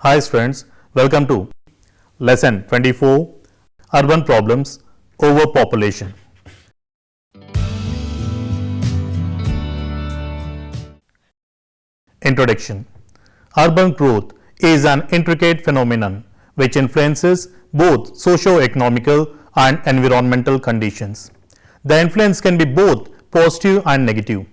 Hi students, welcome to lesson 24 Urban Problems, Overpopulation. Introduction. Urban growth is an intricate phenomenon which influences both socio-economical and environmental conditions. The influence can be both positive and negative.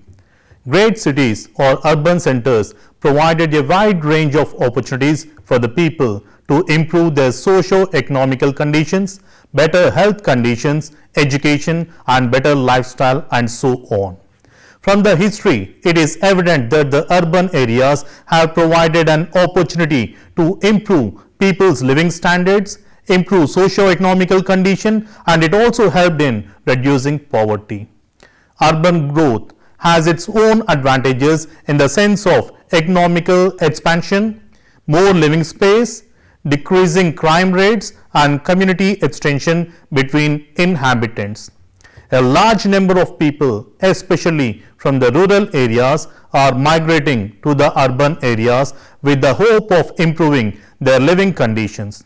Great cities or urban centers provided a wide range of opportunities for the people to improve their socio-economical conditions, better health conditions, education and better lifestyle and so on. From the history, it is evident that the urban areas have provided an opportunity to improve people's living standards, improve socio-economical condition, and it also helped in reducing poverty. Urban growth has its own advantages in the sense of economical expansion, more living space, decreasing crime rates, and community extension between inhabitants. A large number of people, especially from the rural areas, are migrating to the urban areas with the hope of improving their living conditions.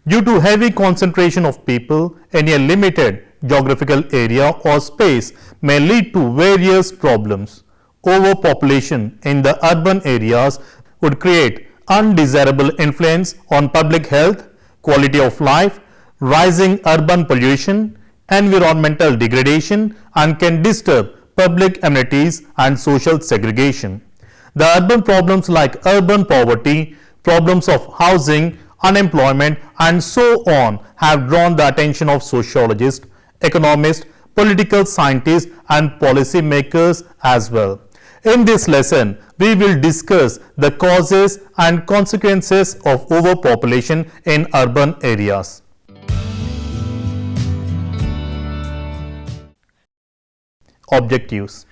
Due to heavy concentration of people in a limited geographical area or space may lead to various problems. Overpopulation in the urban areas would create undesirable influence on public health, quality of life, rising urban pollution, environmental degradation, and can disturb public amenities and social segregation. The urban problems like urban poverty, problems of housing, unemployment, and so on have drawn the attention of sociologists, economists, political scientists, and policy makers as well. In this lesson, we will discuss the causes and consequences of overpopulation in urban areas. Objectives.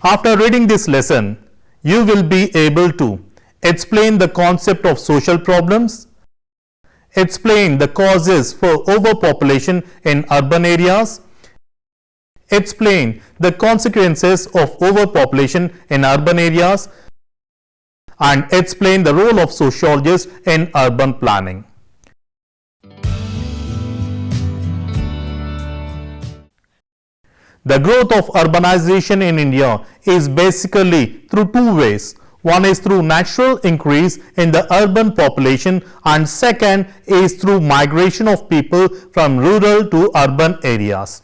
After reading this lesson, you will be able to explain the concept of social problems, explain the causes for overpopulation in urban areas, explain the consequences of overpopulation in urban areas, and explain the role of sociologists in urban planning. The growth of urbanization in India is basically through two ways. One is through natural increase in the urban population, and second is through migration of people from rural to urban areas.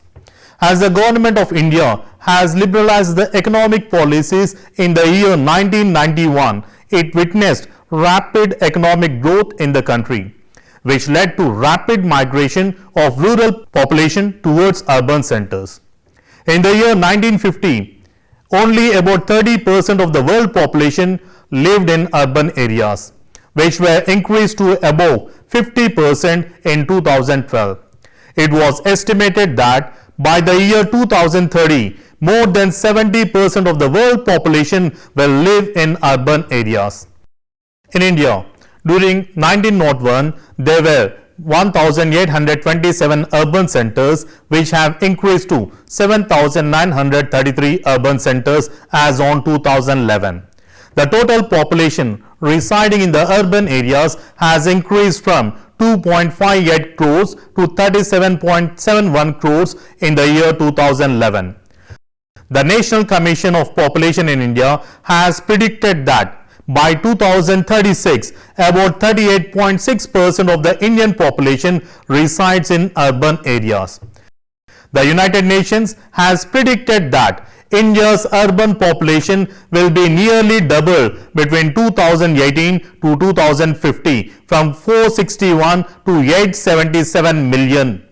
As the government of India has liberalized the economic policies in the year 1991, it witnessed rapid economic growth in the country, which led to rapid migration of rural population towards urban centers. In the year 1950, only about 30% of the world population lived in urban areas, which were increased to above 50% in 2012. It was estimated that by the year 2030, more than 70% of the world population will live in urban areas. In India, during 1901, there were 1,827 urban centers, which have increased to 7,933 urban centers as on 2011. The total population residing in the urban areas has increased from 2.58 crores to 37.71 crores in the year 2011. The National Commission of Population in India has predicted that by 2036, about 38.6% of the Indian population resides in urban areas. The United Nations has predicted that India's urban population will be nearly double between 2018 to 2050 from 461 to 877 million.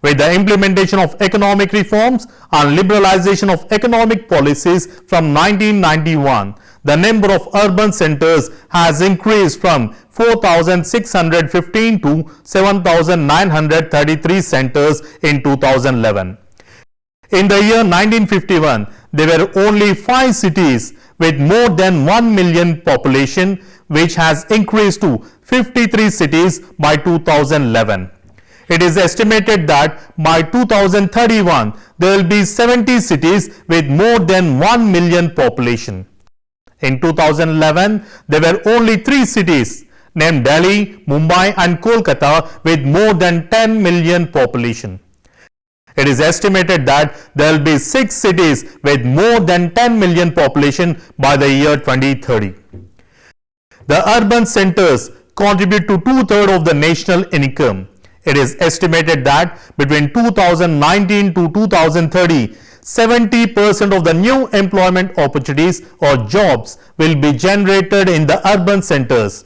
With the implementation of economic reforms and liberalization of economic policies from 1991, the number of urban centers has increased from 4,615 to 7,933 centers in 2011. In the year 1951, there were only 5 cities with more than 1 million population, which has increased to 53 cities by 2011. It is estimated that by 2031, there will be 70 cities with more than 1 million population. In 2011, there were only 3 cities. named Delhi, Mumbai and Kolkata with more than 10 million population. It is estimated that there will be 6 cities with more than 10 million population by the year 2030. The urban centers contribute to 2/3 of the national income. It is estimated that between 2019 to 2030, 70% of the new employment opportunities or jobs will be generated in the urban centers.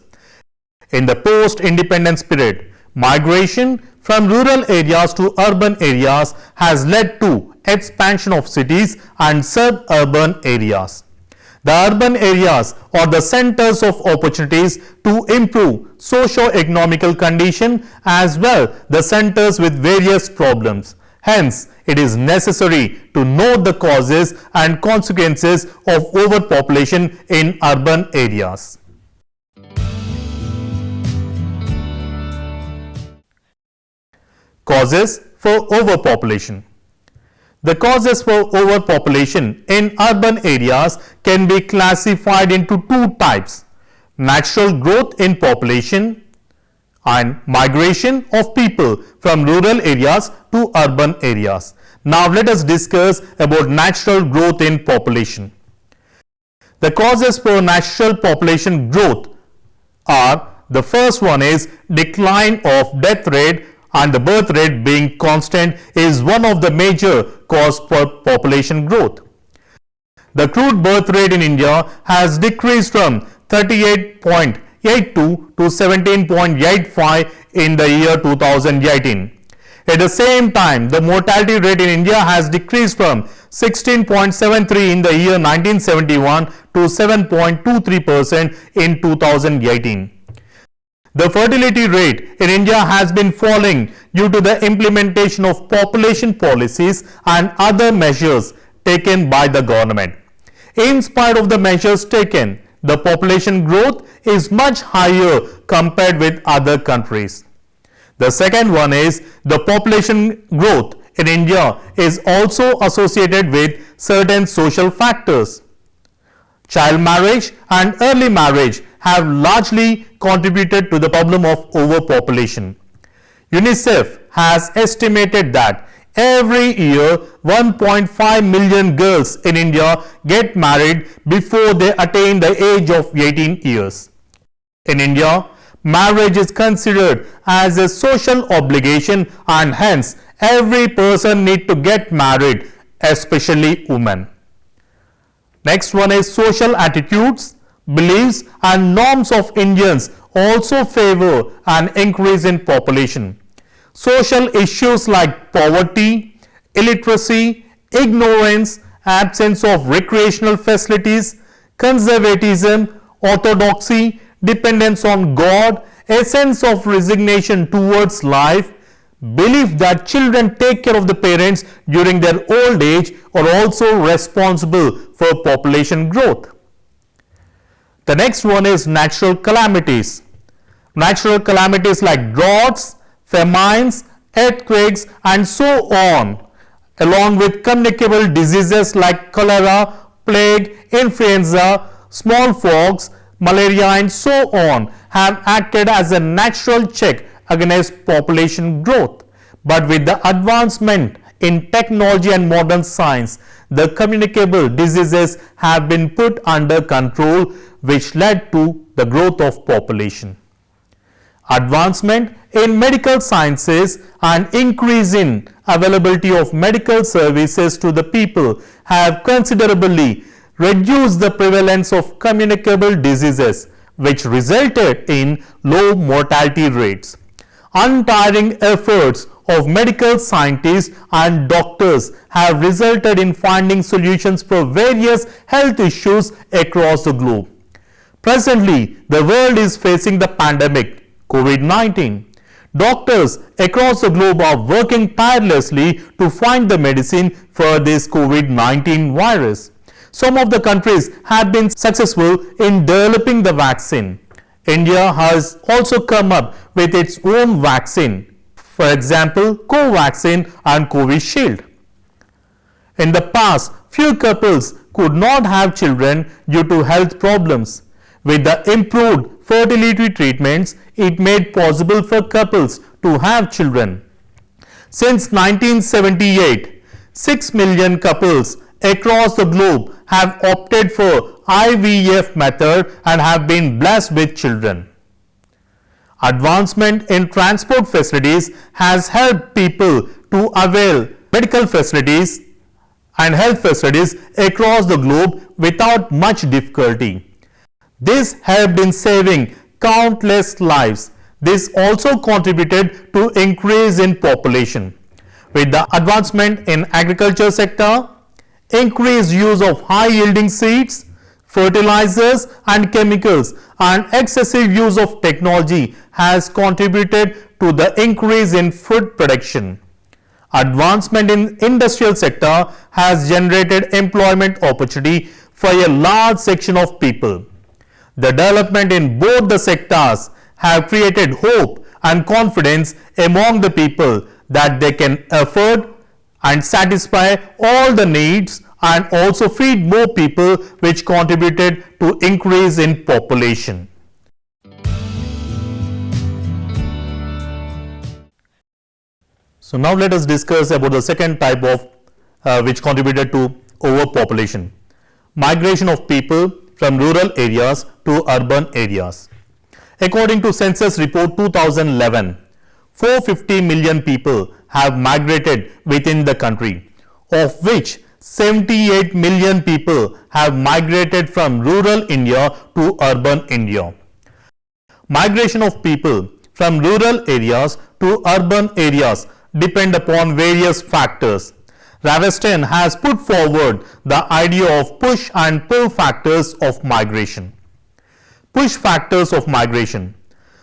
In the post-independence period, migration from rural areas to urban areas has led to expansion of cities and suburban areas. The urban areas are the centers of opportunities to improve socio-economical condition as well the centers with various problems. Hence, it is necessary to note the causes and consequences of overpopulation in urban areas. Causes for overpopulation. The causes for overpopulation in urban areas can be classified into 2 types: natural growth in population and migration of people from rural areas to urban areas. Now let us discuss about natural growth in population. The causes for natural population growth are: the first one is decline of death rate, and the birth rate being constant is one of the major cause for population growth. The crude birth rate in India has decreased from 38.82 to 17.85 in the year 2018. At the same time, the mortality rate in India has decreased from 16.73 in the year 1971 to 7.23% in 2018. The fertility rate in India has been falling due to the implementation of population policies and other measures taken by the government. In spite of the measures taken, the population growth is much higher compared with other countries. The second one is the population growth in India is also associated with certain social factors. Child marriage and early marriage have largely contributed to the problem of overpopulation. UNICEF has estimated that every year 1.5 million girls in India get married before they attain the age of 18 years. In India, marriage is considered as a social obligation and hence every person needs to get married, especially women. Next one is social attitudes, beliefs and norms of Indians also favor an increase in population. Social issues like poverty, illiteracy, ignorance, absence of recreational facilities, conservatism, orthodoxy, dependence on God, a sense of resignation towards life, belief that children take care of the parents during their old age are also responsible for population growth. The next one is natural calamities. Natural calamities like droughts, famines, earthquakes and so on, along with communicable diseases like cholera, plague, influenza, smallpox, malaria and so on have acted as a natural check against population growth. But with the advancement in technology and modern science, the communicable diseases have been put under control, which led to the growth of population. Advancement in medical sciences and increase in availability of medical services to the people have considerably reduced the prevalence of communicable diseases, which resulted in low mortality rates. Untiring efforts of medical scientists and doctors have resulted in finding solutions for various health issues across the globe. Presently, the world is facing the pandemic COVID-19. Doctors across the globe are working tirelessly to find the medicine for this COVID-19 virus. Some of the countries have been successful in developing the vaccine. India has also come up with its own vaccine, for example, Covaxin and Covishield. In the past, few couples could not have children due to health problems. With the improved fertility treatments, it made possible for couples to have children. Since 1978, 6 million couples across the globe have opted for IVF method and have been blessed with children. Advancement in transport facilities has helped people to avail medical facilities and health facilities across the globe without much difficulty. This helped in saving countless lives. This also contributed to increase in population. With the advancement in agriculture sector, increased use of high yielding seeds, fertilizers and chemicals, and excessive use of technology has contributed to the increase in food production. Advancement in industrial sector has generated employment opportunity for a large section of people. The development in both the sectors have created hope and confidence among the people that they can afford and satisfy all the needs and also feed more people, which contributed to increase in population. So now let us discuss about the second type of which contributed to overpopulation. Migration of people from rural areas to urban areas. According to Census Report 2011, 450 million people have migrated within the country, of which 78 million people have migrated from rural India to urban India. Migration of people from rural areas to urban areas depend upon various factors. Ravestein has put forward the idea of push and pull factors of migration. Push factors of migration.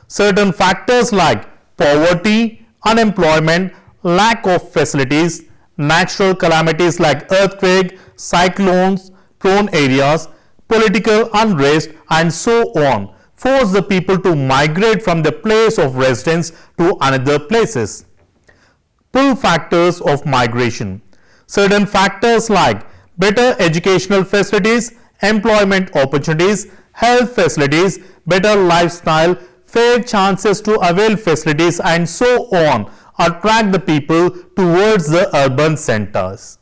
Certain factors like poverty, unemployment, lack of facilities, natural calamities like earthquake, cyclones, prone areas, political unrest, and so on force the people to migrate from the place of residence to another places. Pull factors of migration. Certain factors like better educational facilities, employment opportunities, health facilities, better lifestyle, fair chances to avail facilities, and so on attract the people towards the urban centers.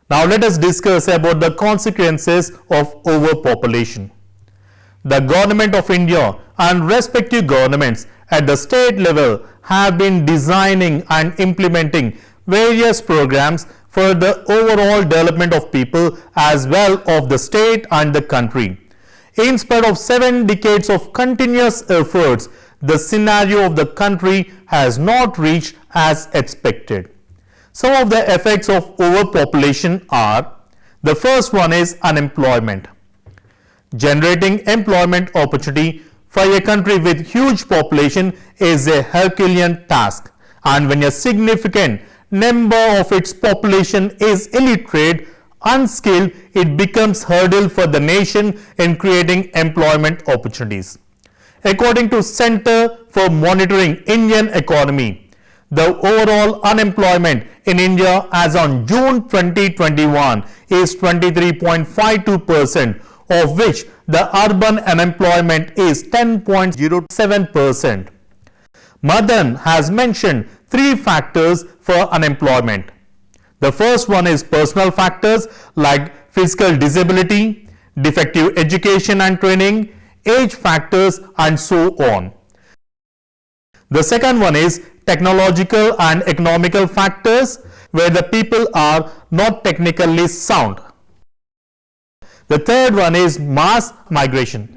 Now let us discuss about the consequences of overpopulation. The Government of India and respective governments at the state level have been designing and implementing various programs for the overall development of people as well of the state and the country. In spite of 7 decades of continuous efforts, the scenario of the country has not reached as expected. Some of the effects of overpopulation are: the first one is unemployment. Generating employment opportunity for a country with huge population is a Herculean task, and when a significant number of its population is illiterate, unskilled, it becomes hurdle for the nation in creating employment opportunities. According to Center for Monitoring Indian Economy, the overall unemployment in India as on June 2021 is 23.52%, of which the urban unemployment is 10.07%. Madan has mentioned 3 factors for unemployment. The first one is personal factors like physical disability, defective education and training, age factors, and so on. The second one is technological and economical factors, where the people are not technically sound. The third one is mass migration.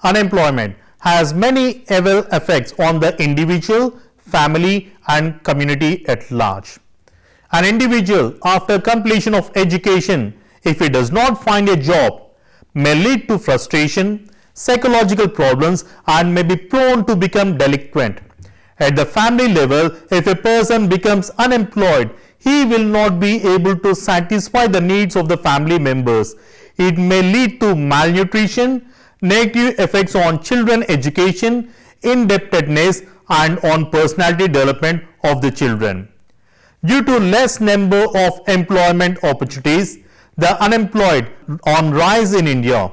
Unemployment has many evil effects on the individual, family, and community at large. An individual, after completion of education, if he does not find a job, may lead to frustration, psychological problems, and may be prone to become delinquent. At the family level, if a person becomes unemployed, he will not be able to satisfy the needs of the family members. It may lead to malnutrition, negative effects on children education, indebtedness, and on personality development of the children. Due to less number of employment opportunities, the unemployed on rise in India.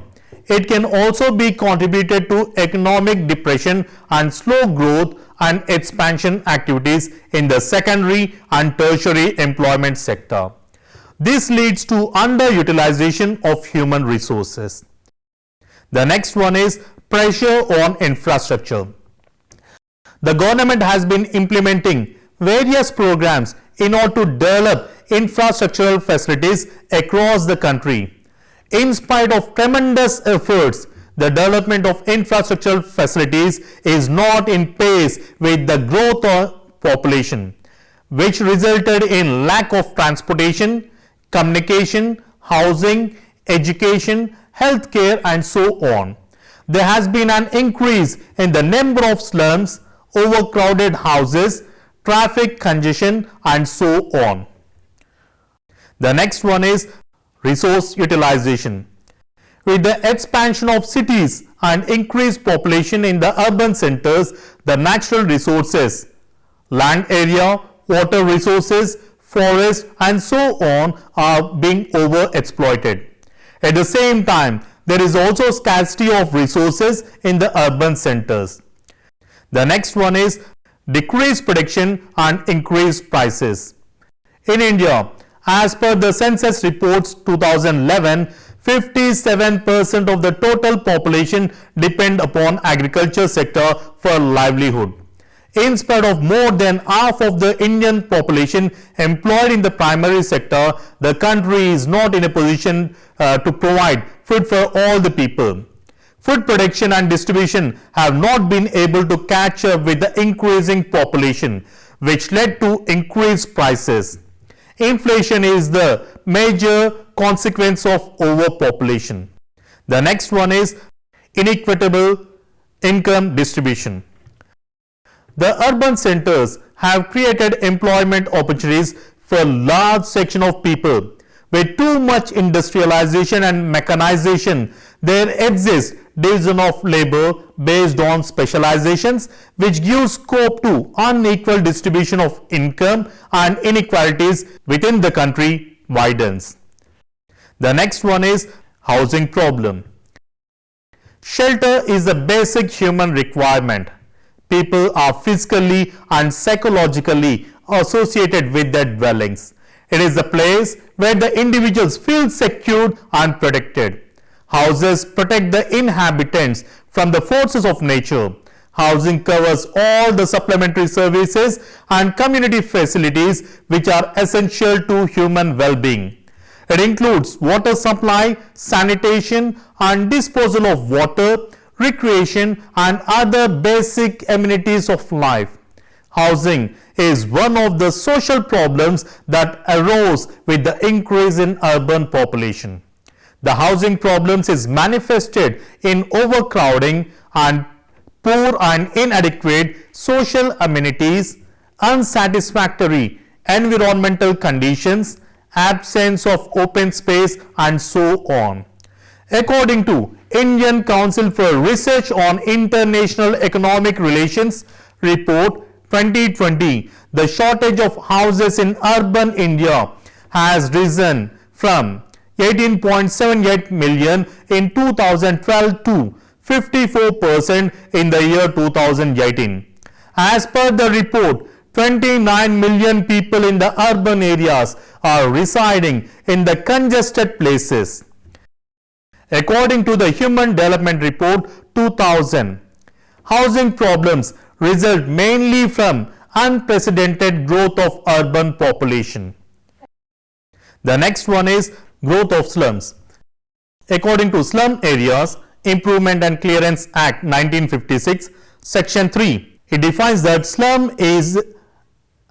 It can also be contributed to economic depression and slow growth and expansion activities in the secondary and tertiary employment sector. This leads to underutilization of human resources. The next one is pressure on infrastructure. The government has been implementing various programs in order to develop infrastructural facilities across the country. In spite of tremendous efforts, the development of infrastructural facilities is not in pace with the growth of population, which resulted in lack of transportation, communication, housing, education, healthcare, and so on. There has been an increase in the number of slums, overcrowded houses, traffic congestion, and so on. The next one is resource utilization. With the expansion of cities and increased population in the urban centers, the natural resources, land area, water resources, forests, and so on are being overexploited. At the same time, there is also scarcity of resources in the urban centers. The next one is decreased production and increased prices. In India, as per the census reports 2011, 57% of the total population depend upon agriculture sector for livelihood. In spite of more than half of the Indian population employed in the primary sector, the country is not in a position to provide food for all the people. Food production and distribution have not been able to catch up with the increasing population, which led to increased prices. Inflation is the major consequence of overpopulation. The next one is inequitable income distribution. The urban centers have created employment opportunities for a large section of people. With too much industrialization and mechanization, there exists division of labor based on specializations, which gives scope to unequal distribution of income, and inequalities within the country widens. The next one is housing problem. Shelter is a basic human requirement. People are physically and psychologically associated with their dwellings. It is a place where the individuals feel secured and protected. Houses protect the inhabitants from the forces of nature. Housing covers all the supplementary services and community facilities which are essential to human well-being. It includes water supply, sanitation and disposal of water, recreation and other basic amenities of life. Housing is one of the social problems that arose with the increase in urban population. The housing problems is manifested in overcrowding and poor and inadequate social amenities, unsatisfactory environmental conditions, absence of open space, and so on. According to Indian Council for Research on International Economic Relations Report 2020, the shortage of houses in urban India has risen from 18.78 million in 2012 to 54% in the year 2018. As per the report, 29 million people in the urban areas are residing in the congested places. According to the Human Development Report 2000, housing problems result mainly from unprecedented growth of urban population. The next one is growth of slums. According to Slum Areas Improvement and Clearance Act 1956, Section 3, it defines that slum is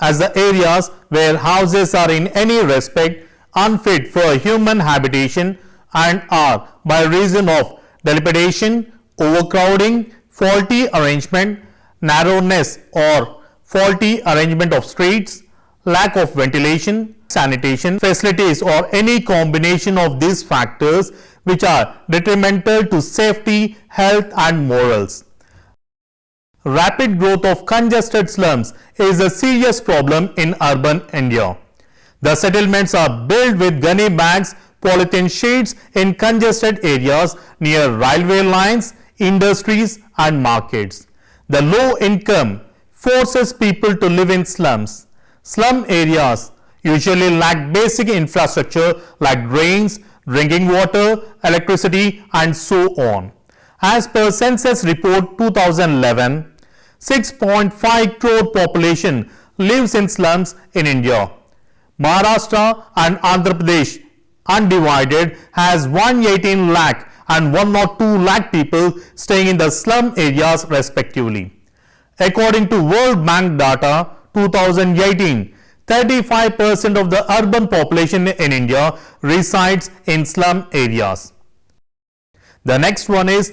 as the areas where houses are in any respect unfit for human habitation and are by reason of dilapidation, overcrowding, faulty arrangement, narrowness or faulty arrangement of streets, lack of ventilation, sanitation facilities or any combination of these factors which are detrimental to safety, health and morals. Rapid growth of congested slums is a serious problem in urban India. The settlements are built with gunny bags, polythene sheets in congested areas near railway lines, industries and markets. The low income forces people to live in slums. Slum areas usually lack basic infrastructure like drains, drinking water, electricity and so on. As per Census Report 2011, 6.5 crore population lives in slums in India. Maharashtra and Andhra Pradesh undivided has 118 lakh and 102 lakh people staying in the slum areas respectively. According to World Bank data 2018, 35% of the urban population in India resides in slum areas. The next one is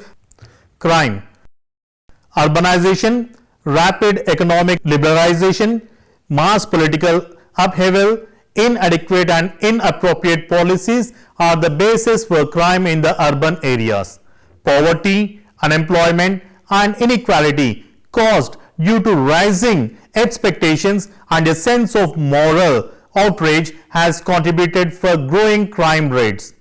crime. Urbanization, rapid economic liberalization, mass political upheaval, inadequate and inappropriate policies are the basis for crime in the urban areas. Poverty, unemployment and inequality caused due to rising expectations and a sense of moral outrage has contributed for growing crime rates.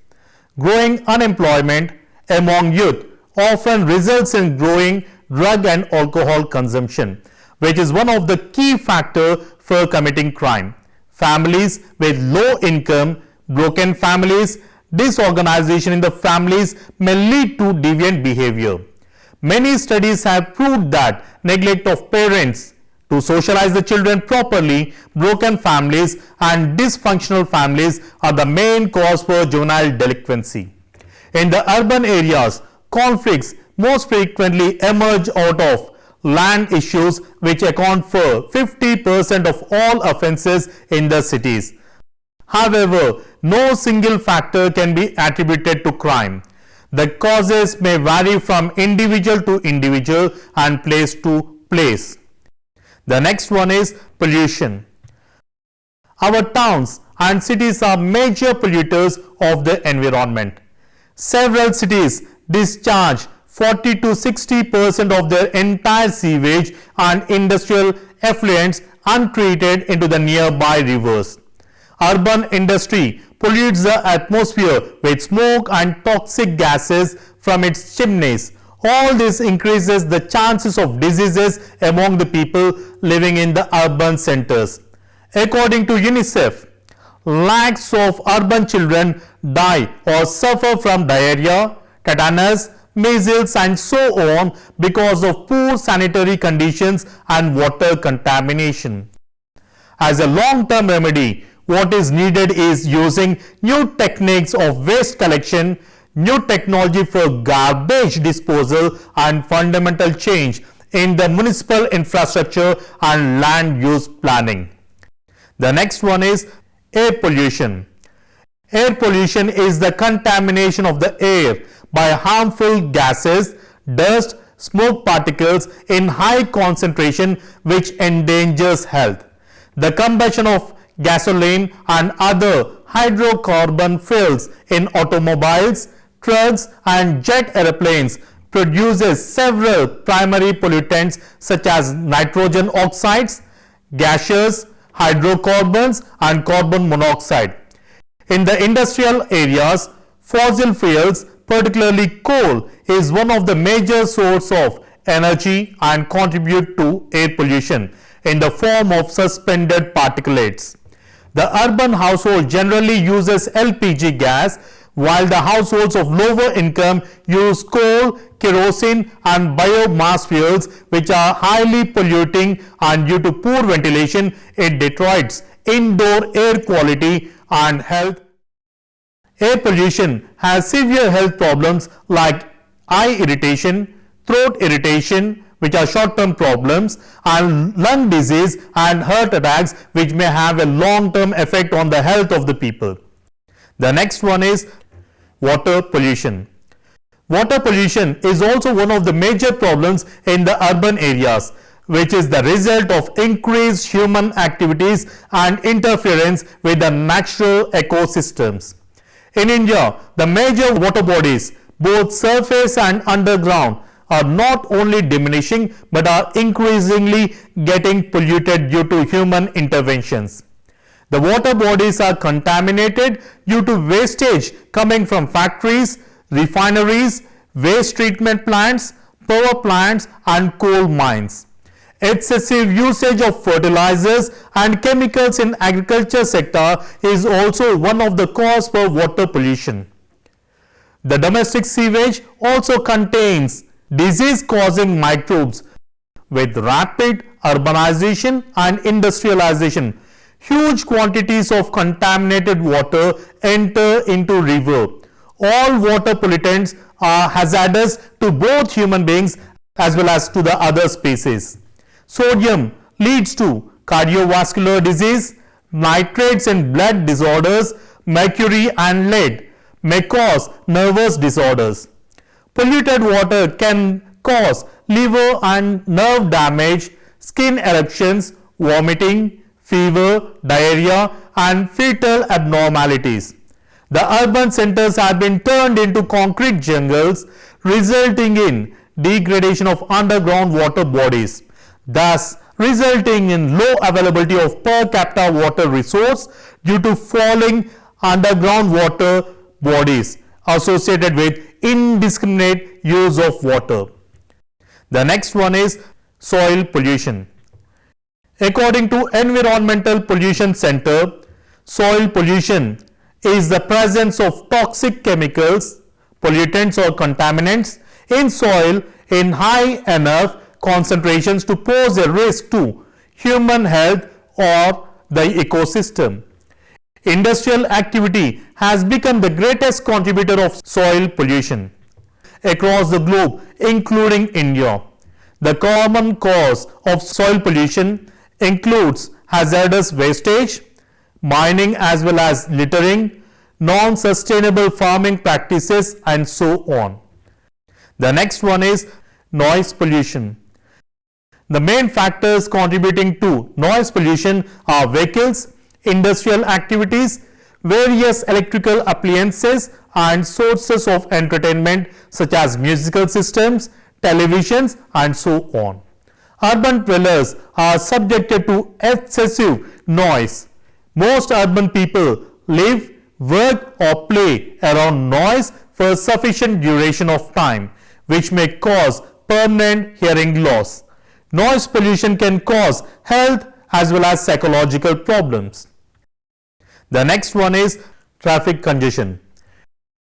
Growing unemployment among youth often results in growing drug and alcohol consumption, which is one of the key factors for committing crime. Families with low income, broken families, disorganization in the families may lead to deviant behavior. Many studies have proved that neglect of parents to socialize the children properly, broken families and dysfunctional families are the main cause for juvenile delinquency. In the urban areas, conflicts most frequently emerge out of land issues which account for 50% of all offences in the cities. However, no single factor can be attributed to crime. The causes may vary from individual to individual and place to place. The next one is pollution. Our towns and cities are major polluters of the environment. Several cities discharge 40 to 60% of their entire sewage and industrial effluents untreated into the nearby rivers. Urban industry pollutes the atmosphere with smoke and toxic gases from its chimneys. All this increases the chances of diseases among the people living in the urban centers. According to UNICEF, lakhs of urban children die or suffer from diarrhea, tetanus, measles and so on because of poor sanitary conditions and water contamination. As a long-term remedy, what is needed is using new techniques of waste collection, new technology for garbage disposal and fundamental change in the municipal infrastructure and land use planning. The next one is air pollution. Air pollution is the contamination of the air by harmful gases, dust, smoke particles in high concentration which endangers health. The combustion of gasoline and other hydrocarbon fuels in automobiles, trucks and jet airplanes produces several primary pollutants such as nitrogen oxides, gases, hydrocarbons and carbon monoxide. In the industrial areas, fossil fuels, particularly coal, is one of the major sources of energy and contribute to air pollution in the form of suspended particulates. The urban household generally uses LPG gas, while the households of lower income use coal, kerosene and biomass fuels which are highly polluting, and due to poor ventilation it deteriorates indoor air quality and health. Air pollution has severe health problems like eye irritation, throat irritation which are short-term problems, and lung disease and heart attacks which may have a long-term effect on the health of the people. The next one is water pollution. Water pollution is also one of the major problems in the urban areas, which is the result of increased human activities and interference with the natural ecosystems. In India, the major water bodies, both surface and underground, are not only diminishing but are increasingly getting polluted due to human interventions. The water bodies are contaminated due to wastage coming from factories, refineries, waste treatment plants, power plants and coal mines. Excessive usage of fertilizers and chemicals in agriculture sector is also one of the cause for water pollution. The domestic sewage also contains disease-causing microbes. With rapid urbanization and industrialization, huge quantities of contaminated water enter into river. All water pollutants are hazardous to both human beings as well as to the other species. Sodium leads to cardiovascular disease, nitrates in blood disorders, mercury and lead may cause nervous disorders. Polluted water can cause liver and nerve damage, skin eruptions, vomiting, fever, diarrhea and fetal abnormalities. The urban centers have been turned into concrete jungles, resulting in degradation of underground water bodies, thus resulting in low availability of per capita water resource due to falling underground water bodies associated with indiscriminate use of water. The next one is soil pollution. According to Environmental Pollution Center, soil pollution is the presence of toxic chemicals, pollutants or contaminants in soil in high enough concentrations to pose a risk to human health or the ecosystem. Industrial activity has become the greatest contributor of soil pollution across the globe, including India. The common cause of soil pollution includes hazardous wastage, mining as well as littering, non-sustainable farming practices and so on. The next one is noise pollution. The main factors contributing to noise pollution are vehicles, industrial activities, various electrical appliances and sources of entertainment such as musical systems, televisions and so on. Urban dwellers are subjected to excessive noise. Most urban people live, work or play around noise for sufficient duration of time, which may cause permanent hearing loss. Noise pollution can cause health as well as psychological problems. The next one is traffic congestion.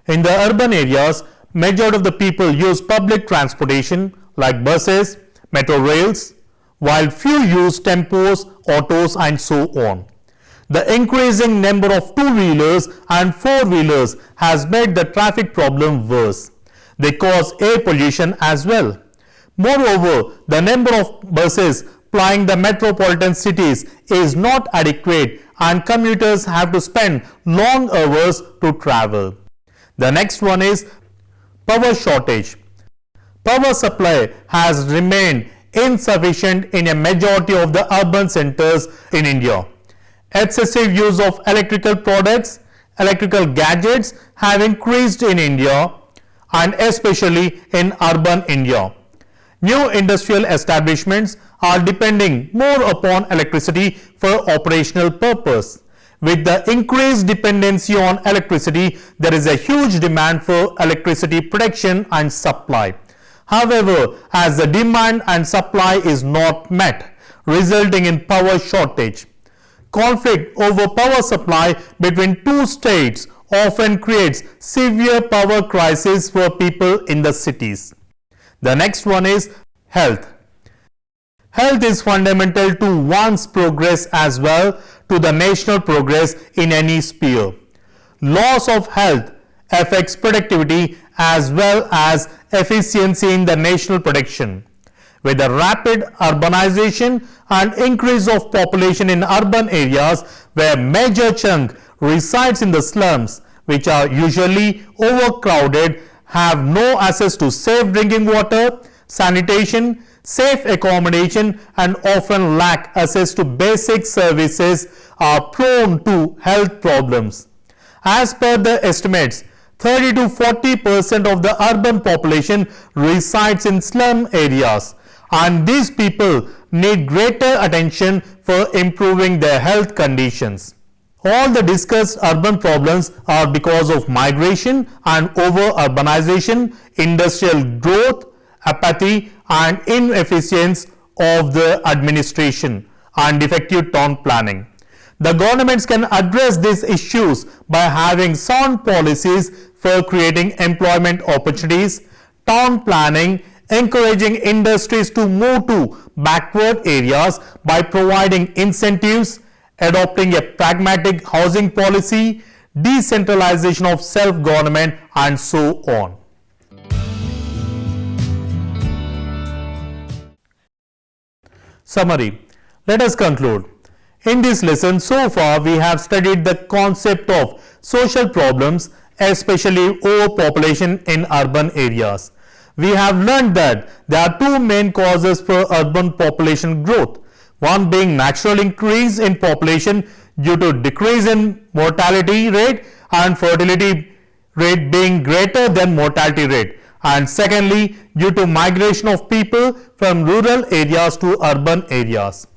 In the urban areas, majority of the people use public transportation like buses, metro rails, while few use tempos, autos and so on. The increasing number of two-wheelers and four-wheelers has made the traffic problem worse. They cause air pollution as well. Moreover, the number of buses plying the metropolitan cities is not adequate and commuters have to spend long hours to travel. The next one is power shortage. Power supply has remained insufficient in a majority of the urban centers in India. Excessive use of electrical products, electrical gadgets have increased in India and especially in urban India. New industrial establishments are depending more upon electricity for operational purpose. With the increased dependency on electricity, there is a huge demand for electricity production and supply. However, as the demand and supply is not met, resulting in power shortage. Conflict over power supply between two states often creates severe power crisis for people in the cities. The next one is health. Health is fundamental to one's progress as well to the national progress in any sphere. Loss of health affects productivity as well as efficiency in the national production. With the rapid urbanization and increase of population in urban areas where major chunk resides in the slums, which are usually overcrowded, have no access to safe drinking water, sanitation, safe accommodation and often lack access to basic services, are prone to health problems. As per the estimates, 30 to 40% of the urban population resides in slum areas, and these people need greater attention for improving their health conditions. All the discussed urban problems are because of migration and over-urbanization, industrial growth, apathy and inefficiency of the administration and defective town planning. The governments can address these issues by having sound policies for creating employment opportunities, town planning, encouraging industries to move to backward areas by providing incentives, adopting a pragmatic housing policy, decentralization of self-government and so on. Summary. Let us conclude. In this lesson, so far we have studied the concept of social problems, especially overpopulation in urban areas. We have learned that there are two main causes for urban population growth, one being natural increase in population due to decrease in mortality rate and fertility rate being greater than mortality rate, and secondly due to migration of people from rural areas to urban areas.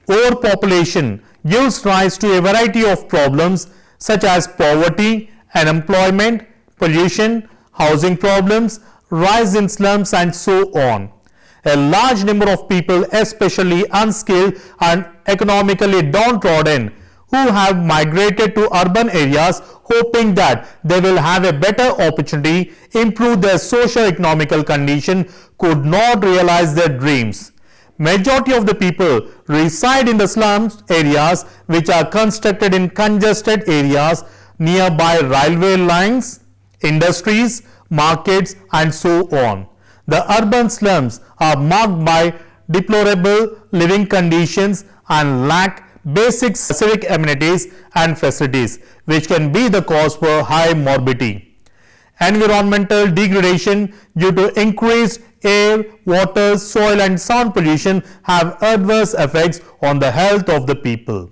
Overpopulation gives rise to a variety of problems such as poverty, unemployment, pollution, housing problems, rise in slums and so on. A large number of people, especially unskilled and economically downtrodden, who have migrated to urban areas hoping that they will have a better opportunity, improve their socio-economical condition, could not realize their dreams. Majority of the people reside in the slums areas which are constructed in congested areas nearby railway lines, industries, markets and so on. The urban slums are marked by deplorable living conditions and lack basic civic amenities and facilities, which can be the cause for high morbidity. Environmental degradation due to increased air, water, soil and sound pollution have adverse effects on the health of the people.